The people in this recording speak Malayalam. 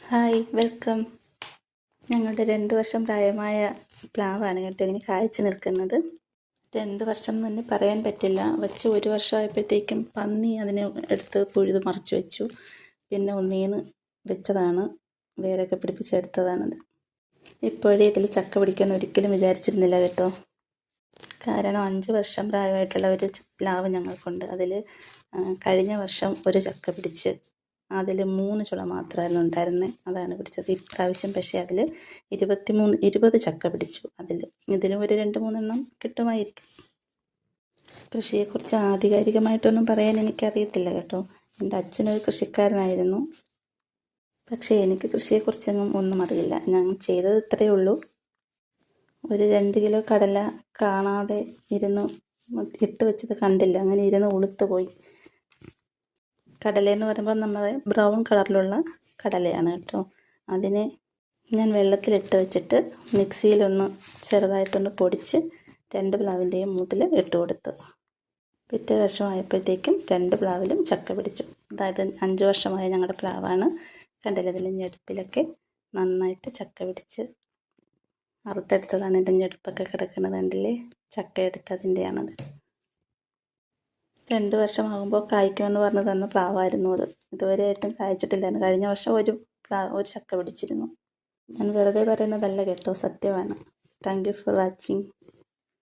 Hi welcome. ഞങ്ങളുടെ 2 വർഷം പ്രായമായ പ്ലാവാണ് കേട്ടോ ഇങ്ങനെ കായ്ച്ചു നിൽക്കുന്നത്. 2 വർഷം എന്ന് തന്നെ പറയാൻ പറ്റില്ല. വെച്ച് 1 വർഷമായപ്പോഴത്തേക്കും പന്നി അതിനെ എടുത്ത് പുഴുത് മറിച്ച് വെച്ചു. പിന്നെ ഒന്നീന്ന് വെച്ചതാണ്, വേരൊക്കെ പിടിപ്പിച്ചെടുത്തതാണത്. ഇപ്പോഴേ ഇതിൽ ചക്ക പിടിക്കുമെന്ന് ഒരിക്കലും വിചാരിച്ചിരുന്നില്ല കേട്ടോ. കാരണം 5 വർഷം പ്രായമായിട്ടുള്ള ഒരു പ്ലാവ് ഞങ്ങൾക്കുണ്ട്. അതിൽ കഴിഞ്ഞ വർഷം ഒരു ചക്ക പിടിച്ച് അതിൽ 3 ചുള മാത്രമായിരുന്നു ഉണ്ടായിരുന്നത്, അതാണ് പിടിച്ചത്. ഇപ്രാവശ്യം പക്ഷേ അതിൽ 20 ചക്ക പിടിച്ചു. ഇതിലും ഒരു 2-3 കിട്ടുമായിരിക്കും. കൃഷിയെക്കുറിച്ച് ആധികാരികമായിട്ടൊന്നും പറയാൻ എനിക്കറിയത്തില്ല കേട്ടോ. എൻ്റെ അച്ഛനൊരു കൃഷിക്കാരനായിരുന്നു. പക്ഷേ എനിക്ക് കൃഷിയെക്കുറിച്ചൊന്നും ഒന്നും അറിയില്ല. ഞാൻ ചെയ്തത് ഇത്രയേ ഉള്ളൂ. ഒരു 2 കിലോ കടല കാണാതെ ഇട്ട് വെച്ചത് കണ്ടില്ല, അങ്ങനെ ഇരുന്ന് ഉളുത്ത് പോയി. കടലയെന്ന് പറയുമ്പോൾ നമ്മുടെ ബ്രൗൺ കളറിലുള്ള കടലയാണ് കേട്ടോ. അതിനെ ഞാൻ വെള്ളത്തിലിട്ട് വെച്ചിട്ട് മിക്സിയിലൊന്ന് ചെറുതായിട്ടൊന്ന് പൊടിച്ച് 2 പ്ലാവിൻ്റെയും മൂട്ടിൽ ഇട്ട് കൊടുത്തു. പിറ്റേ വർഷമായപ്പോഴത്തേക്കും 2 പ്ലാവിലും ചക്ക പിടിച്ചു. അതായത് 5 വർഷമായ ഞങ്ങളുടെ പ്ലാവാണ്. കണ്ടില്ല, ഇതിൽ ഞെടുപ്പിലൊക്കെ നന്നായിട്ട് ചക്ക പിടിച്ച് അറുത്തെടുത്തതാണ്. എൻ്റെ ഞെടുപ്പൊക്കെ കിടക്കുന്നത് കണ്ടില്ലേ, ചക്ക എടുത്തതിൻ്റെയാണത്. 2 വർഷമാകുമ്പോൾ കായ്ക്കുമെന്ന് പറഞ്ഞ് തന്ന പ്ലാവായിരുന്നു അത്. ഇതുവരെയായിട്ടും കായ്ച്ചിട്ടില്ലായിരുന്നു. കഴിഞ്ഞ വർഷം ഒരു ചക്ക പിടിച്ചിരുന്നു. ഞാൻ വെറുതെ പറയുന്നതല്ല കേട്ടോ, സത്യമാണ്. Thank you for watching.